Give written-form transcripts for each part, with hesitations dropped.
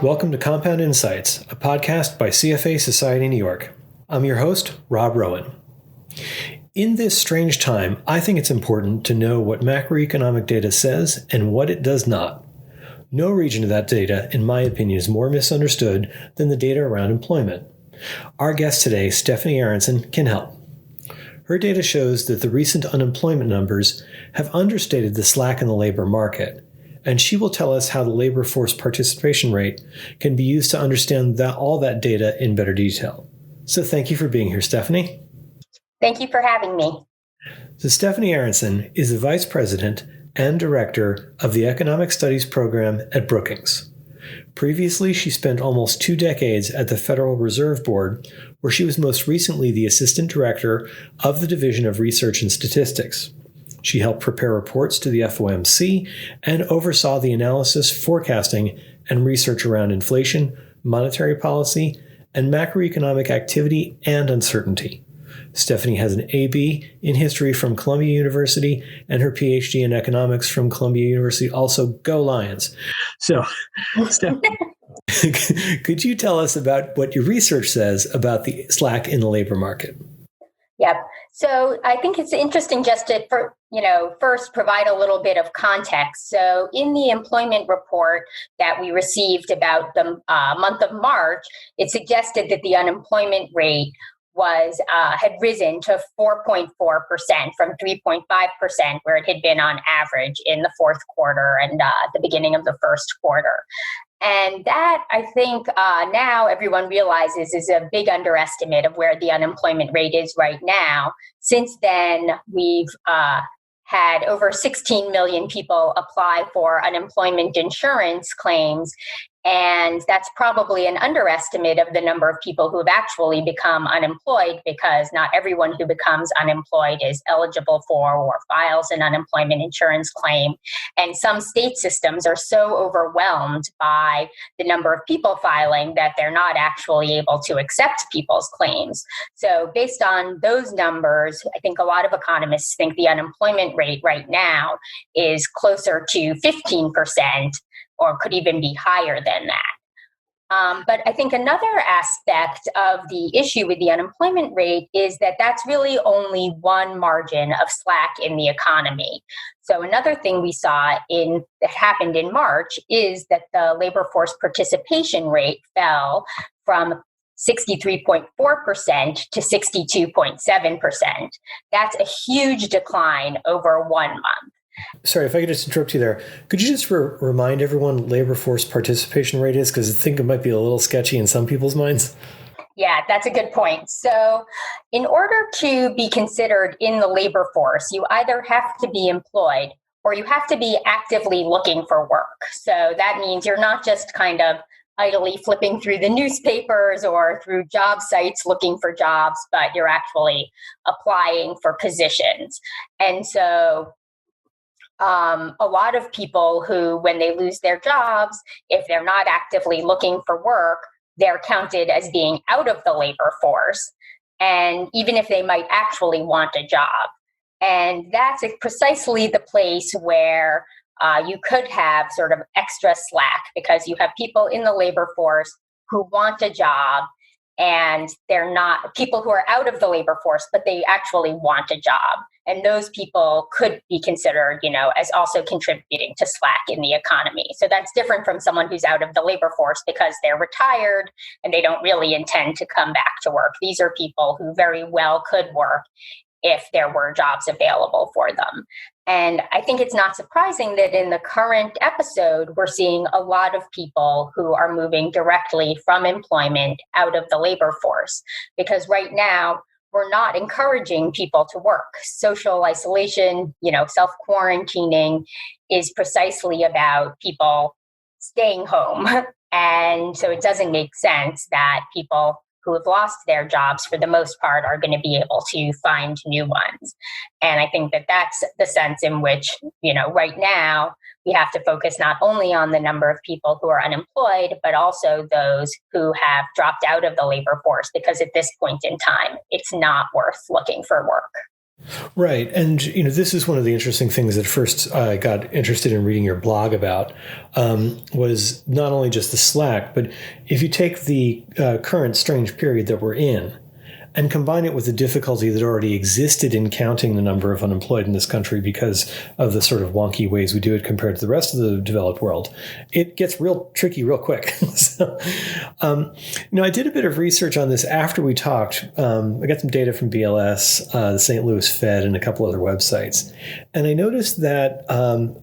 Welcome to Compound Insights, a podcast by CFA Society New York. I'm your host, Rob Rowan. In this strange time, I think it's important to know what macroeconomic data says and what it does not. No region of that data, in my opinion, is more misunderstood than the data around employment. Our guest today, Stephanie Aaronson, can help. Her data shows that the recent unemployment numbers have understated the slack in the labor market, and she will tell us how the labor force participation rate can be used to understand all that data in better detail. So thank you for being here, Stephanie. Thank you for having me. So Stephanie Aaronson is the Vice President and Director of the Economic Studies Program at Brookings. Previously, she spent almost 2 decades at the Federal Reserve Board, where she was most recently the Assistant Director of the Division of Research and Statistics. She helped prepare reports to the FOMC and oversaw the analysis, forecasting, and research around inflation, monetary policy, and macroeconomic activity and uncertainty. Stephanie has an AB in history from Columbia University and her PhD in economics from Columbia University. Also, go Lions. So, Stephanie, could you tell us about what your research says about the slack in the labor market? Yep. So I think it's interesting just to, first provide a little bit of context. So in the employment report that we received about the month of March, it suggested that the unemployment rate had risen to 4.4% from 3.5%, where it had been on average in the fourth quarter and the beginning of the first quarter. And that, I think, now everyone realizes is a big underestimate of where the unemployment rate is right now. Since then, we've had over 16 million people apply for unemployment insurance claims. And that's probably an underestimate of the number of people who have actually become unemployed, because not everyone who becomes unemployed is eligible for or files an unemployment insurance claim. And some state systems are so overwhelmed by the number of people filing that they're not actually able to accept people's claims. So based on those numbers, I think a lot of economists think the unemployment rate right now is closer to 15%, or could even be higher than that. But I think another aspect of the issue with the unemployment rate is that that's really only one margin of slack in the economy. So another thing we saw that happened in March is that the labor force participation rate fell from 63.4% to 62.7%. That's a huge decline over 1 month. Sorry, if I could just interrupt you there. Could you just remind everyone labor force participation rate is? Because I think it might be a little sketchy in some people's minds. Yeah, that's a good point. So in order to be considered in the labor force, you either have to be employed or you have to be actively looking for work. So that means you're not just kind of idly flipping through the newspapers or through job sites looking for jobs, but you're actually applying for positions. And so a lot of people who, when they lose their jobs, if they're not actively looking for work, they're counted as being out of the labor force, and even if they might actually want a job. And that's precisely the place where you could have sort of extra slack, because you have people in the labor force who want a job, and they're not people who are out of the labor force, but they actually want a job. And those people could be considered, as also contributing to slack in the economy. So that's different from someone who's out of the labor force because they're retired and they don't really intend to come back to work. These are people who very well could work if there were jobs available for them. And I think it's not surprising that in the current episode, we're seeing a lot of people who are moving directly from employment out of the labor force, because right now, we're not encouraging people to work. Social isolation, self-quarantining is precisely about people staying home. And so it doesn't make sense that people who have lost their jobs for the most part are going to be able to find new ones. And I think that that's the sense in which, right now we have to focus not only on the number of people who are unemployed, but also those who have dropped out of the labor force, because at this point in time, it's not worth looking for work. Right. And, this is one of the interesting things that first I got interested in reading your blog about, was not only just the slack, but if you take the current strange period that we're in and combine it with the difficulty that already existed in counting the number of unemployed in this country because of the sort of wonky ways we do it compared to the rest of the developed world, it gets real tricky real quick. So, I did a bit of research on this after we talked. I got some data from BLS, the St. Louis Fed, and a couple other websites. And I noticed that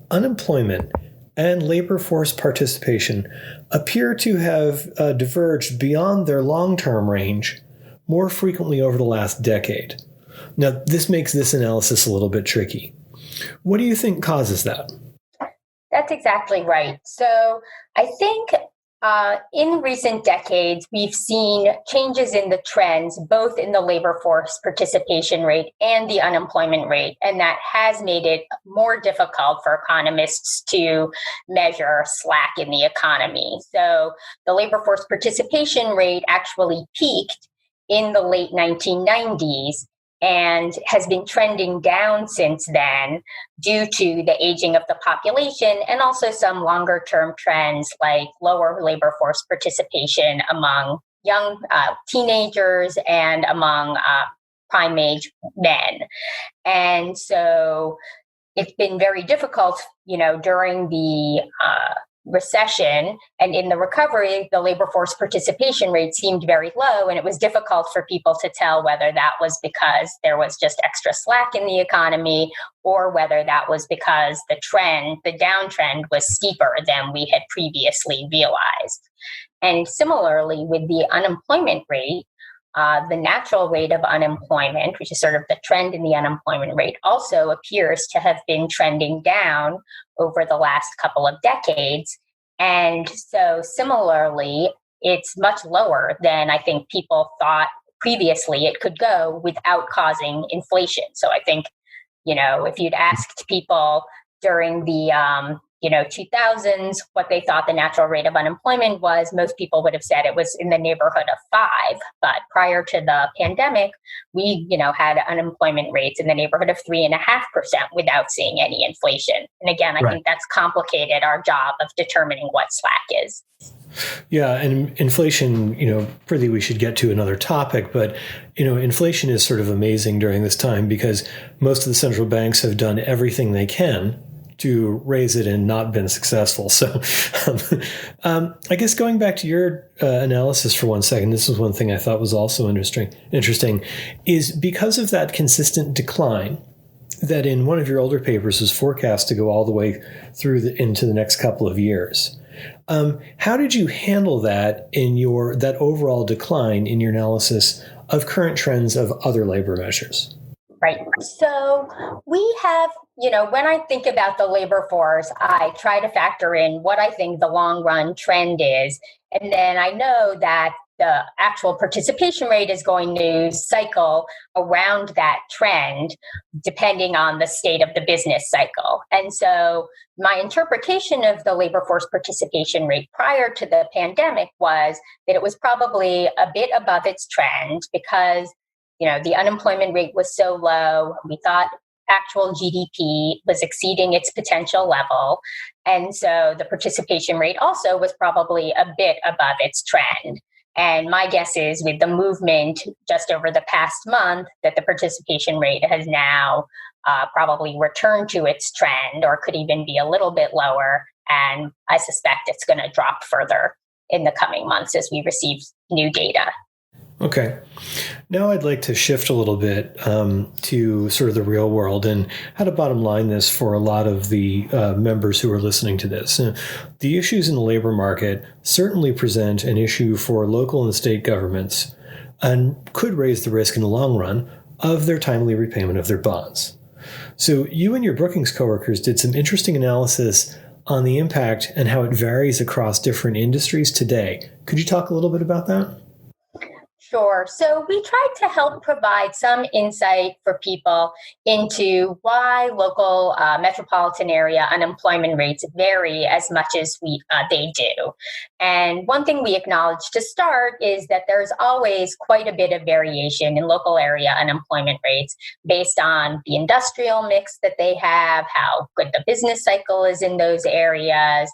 unemployment and labor force participation appear to have diverged beyond their long-term range more frequently over the last decade. Now, this makes this analysis a little bit tricky. What do you think causes that? That's exactly right. So I think in recent decades, we've seen changes in the trends, both in the labor force participation rate and the unemployment rate. And that has made it more difficult for economists to measure slack in the economy. So the labor force participation rate actually peaked in the late 1990s and has been trending down since then due to the aging of the population and also some longer term trends like lower labor force participation among young teenagers and among prime age men. And so it's been very difficult, during the recession and in the recovery, the labor force participation rate seemed very low, and it was difficult for people to tell whether that was because there was just extra slack in the economy or whether that was because the downtrend was steeper than we had previously realized. And similarly, with the unemployment rate, the natural rate of unemployment, which is sort of the trend in the unemployment rate, also appears to have been trending down over the last couple of decades. And so similarly, it's much lower than I think people thought previously it could go without causing inflation. So I think, if you'd asked people during the 2000s, what they thought the natural rate of unemployment was, most people would have said it was in the neighborhood of 5. But prior to the pandemic, we, had unemployment rates in the neighborhood of 3.5% without seeing any inflation. And again, I think that's complicated our job of determining what slack is. Yeah, and inflation, pretty we should get to another topic, but, inflation is sort of amazing during this time because most of the central banks have done everything they can to raise it and not been successful. So I guess going back to your analysis for one second, this is one thing I thought was also interesting, is because of that consistent decline that in one of your older papers is forecast to go all the way through into the next couple of years. How did you handle that in that overall decline in your analysis of current trends of other labor measures? Right. So we have, when I think about the labor force, I try to factor in what I think the long run trend is. And then I know that the actual participation rate is going to cycle around that trend depending on the state of the business cycle. And so my interpretation of the labor force participation rate prior to the pandemic was that it was probably a bit above its trend because the unemployment rate was so low. We thought actual GDP was exceeding its potential level. And so the participation rate also was probably a bit above its trend. And my guess is with the movement just over the past month that the participation rate has now probably returned to its trend or could even be a little bit lower. And I suspect it's going to drop further in the coming months as we receive new data. Okay. Now I'd like to shift a little bit to sort of the real world and how to bottom line this for a lot of the members who are listening to this. The issues in the labor market certainly present an issue for local and state governments and could raise the risk in the long run of their timely repayment of their bonds. So you and your Brookings coworkers did some interesting analysis on the impact and how it varies across different industries today. Could you talk a little bit about that? Sure. So we tried to help provide some insight for people into why local metropolitan area unemployment rates vary as much as they do. And one thing we acknowledge to start is that there's always quite a bit of variation in local area unemployment rates based on the industrial mix that they have, how good the business cycle is in those areas,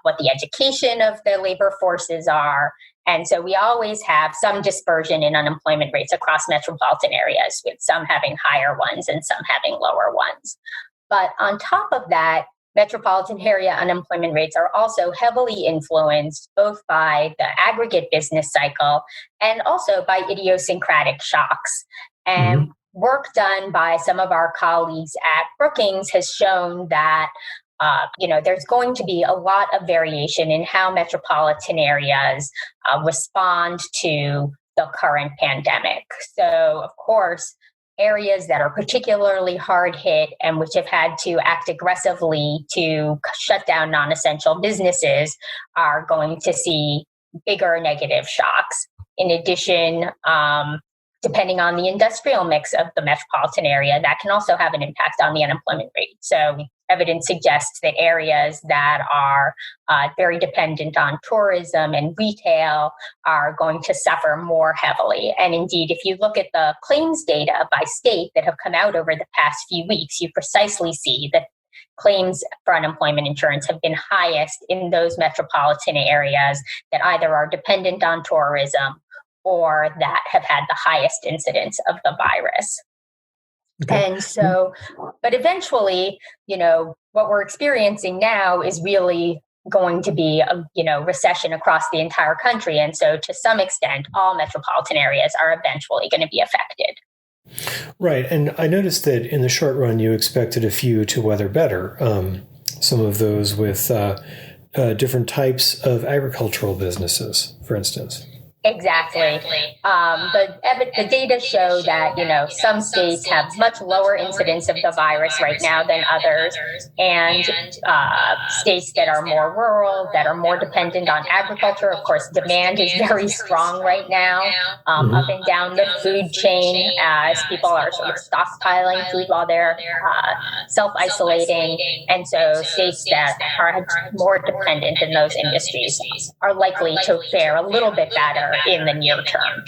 what the education of the labor forces are. And so we always have some dispersion in unemployment rates across metropolitan areas, with some having higher ones and some having lower ones. But on top of that, metropolitan area unemployment rates are also heavily influenced both by the aggregate business cycle and also by idiosyncratic shocks. And work done by some of our colleagues at Brookings has shown that there's going to be a lot of variation in how metropolitan areas respond to the current pandemic. So, of course, areas that are particularly hard hit and which have had to act aggressively to shut down non-essential businesses are going to see bigger negative shocks. In addition, depending on the industrial mix of the metropolitan area, that can also have an impact on the unemployment rate. So evidence suggests that areas that are very dependent on tourism and retail are going to suffer more heavily. And indeed, if you look at the claims data by state that have come out over the past few weeks, you precisely see that claims for unemployment insurance have been highest in those metropolitan areas that either are dependent on tourism or that have had the highest incidence of the virus. Okay. And so, but eventually, what we're experiencing now is really going to be a recession across the entire country. And so to some extent, all metropolitan areas are eventually going to be affected. Right. And I noticed that in the short run, you expected a few to weather better. Some of those with different types of agricultural businesses, for instance. Exactly. The data show that, some states have much lower incidence of the virus right now than others, and states that are more rural, that are more dependent on agriculture. Of course, demand is very strong right now, up and down the food chain, as people are sort of stockpiling food while they're self-isolating. And so states that are more dependent in those industries are likely to fare a little bit better in the near term.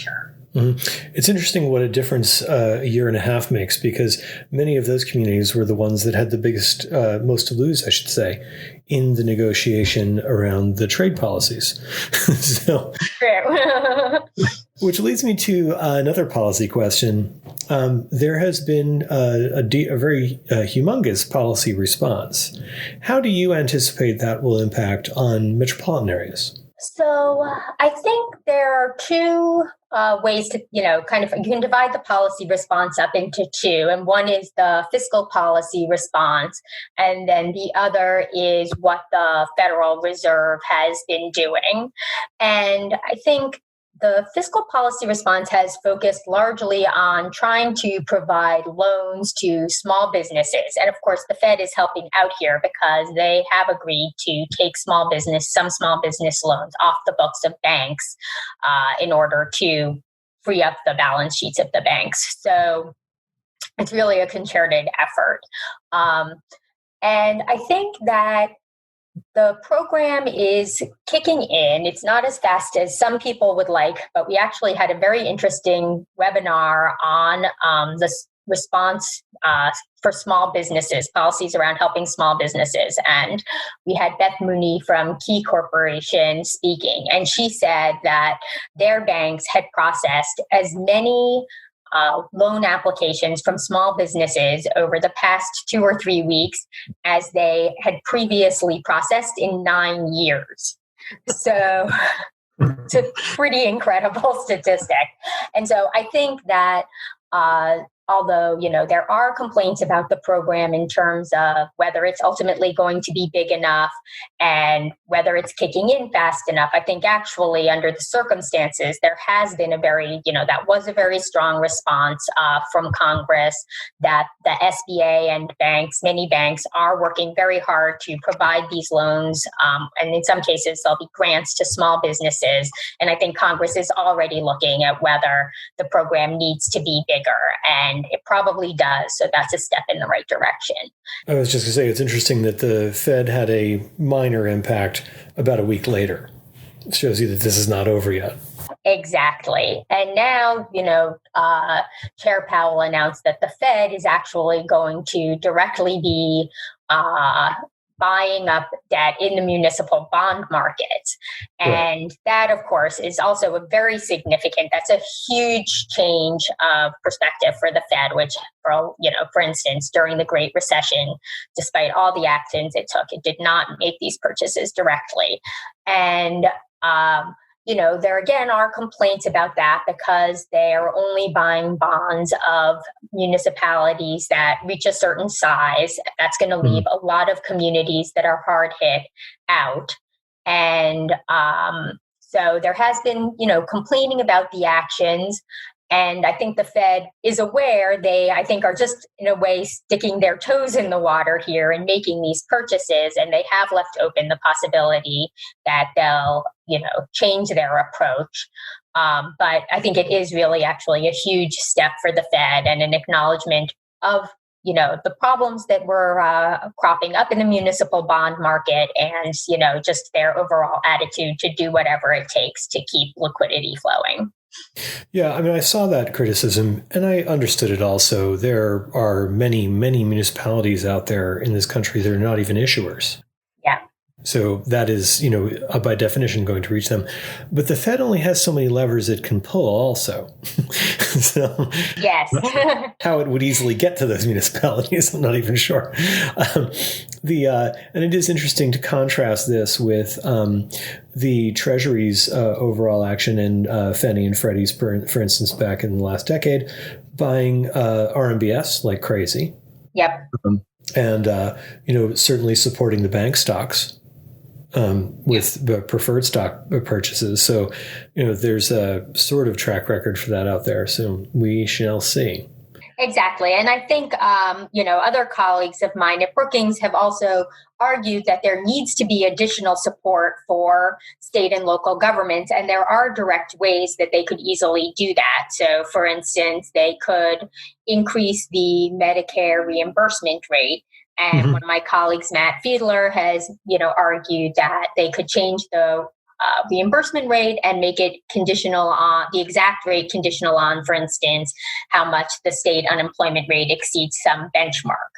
It's interesting what a difference a year and a half makes, because many of those communities were the ones that had the biggest, most to lose, I should say, in the negotiation around the trade policies. So, which leads me to another policy question. There has been a very humongous policy response. How do you anticipate that will impact on metropolitan areas? So I think there are two ways to, you can divide the policy response up into two. And one is the fiscal policy response. And then the other is what the Federal Reserve has been doing. And I think the fiscal policy response has focused largely on trying to provide loans to small businesses. And of course, the Fed is helping out here because they have agreed to take some small business loans off the books of banks in order to free up the balance sheets of the banks. So it's really a concerted effort. And I think that the program is kicking in. It's not as fast as some people would like, but we actually had a very interesting webinar on the response for small businesses, policies around helping small businesses. And we had Beth Mooney from Key Corporation speaking, and she said that their banks had processed as many loan applications from small businesses over the past 2 or 3 weeks as they had previously processed in 9 years. So it's a pretty incredible statistic. And so I think that although, there are complaints about the program in terms of whether it's ultimately going to be big enough and whether it's kicking in fast enough. I think actually under the circumstances, there has been that was a very strong response from Congress that the SBA and many banks are working very hard to provide these loans. And in some cases, there'll be grants to small businesses. And I think Congress is already looking at whether the program needs to be bigger. And it probably does. So that's a step in the right direction. I was just going to say, it's interesting that the Fed had a minor impact about a week later. It shows you that this is not over yet. Exactly. And now, Chair Powell announced that the Fed is actually going to directly be buying up debt in the municipal bond market. And that, of course, is also a very significant, that's a huge change of perspective for the Fed, which, for instance, during the Great Recession, despite all the actions it took, it did not make these purchases directly. And, there again are complaints about that because they are only buying bonds of municipalities that reach a certain size. That's going to leave a lot of communities that are hard hit out. And so there has been, complaining about the actions. And I think the Fed is aware they, I think, are just in a way sticking their toes in the water here and making these purchases. And they have left open the possibility that they'll, change their approach. But I think it is really actually a huge step for the Fed and an acknowledgement of, the problems that were cropping up in the municipal bond market and, just their overall attitude to do whatever it takes to keep liquidity flowing. Yeah, I saw that criticism and I understood it also. There are many, many municipalities out there in this country that are not even issuers. Yeah. So that is, by definition going to reach them. But the Fed only has so many levers it can pull also. So yes. How it would easily get to those municipalities, I'm not even sure. And it is interesting to contrast this with the Treasury's overall action and Fannie and Freddie's, for instance, back in the last decade, buying RMBS like crazy. Yep. And, certainly supporting the bank stocks with the preferred stock purchases. So, there's a sort of track record for that out there. So we shall see. Exactly. And I think, other colleagues of mine at Brookings have also argued that there needs to be additional support for state and local governments. And there are direct ways that they could easily do that. So, for instance, they could increase the Medicare reimbursement rate. And one of my colleagues, Matt Fiedler, has, argued that they could change the reimbursement rate and make it conditional on the exact rate conditional on, for instance, how much the state unemployment rate exceeds some benchmark.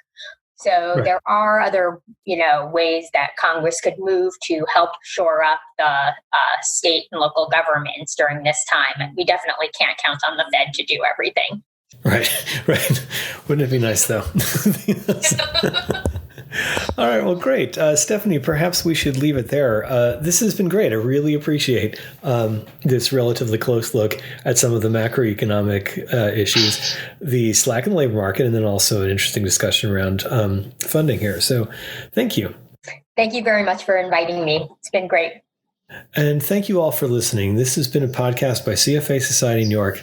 So there are other, ways that Congress could move to help shore up the state and local governments during this time. And we definitely can't count on the Fed to do everything. Right. Wouldn't it be nice, though? All right. Well, great. Stephanie, perhaps we should leave it there. This has been great. I really appreciate this relatively close look at some of the macroeconomic issues, the slack in the labor market, and then also an interesting discussion around funding here. So thank you. Thank you very much for inviting me. It's been great. And thank you all for listening. This has been a podcast by CFA Society New York.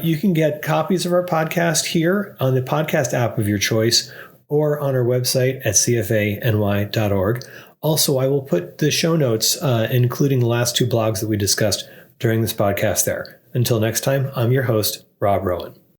You can get copies of our podcast here on the podcast app of your choice or on our website at cfany.org. Also, I will put the show notes, including the last two blogs that we discussed during this podcast there. Until next time, I'm your host, Rob Rowan.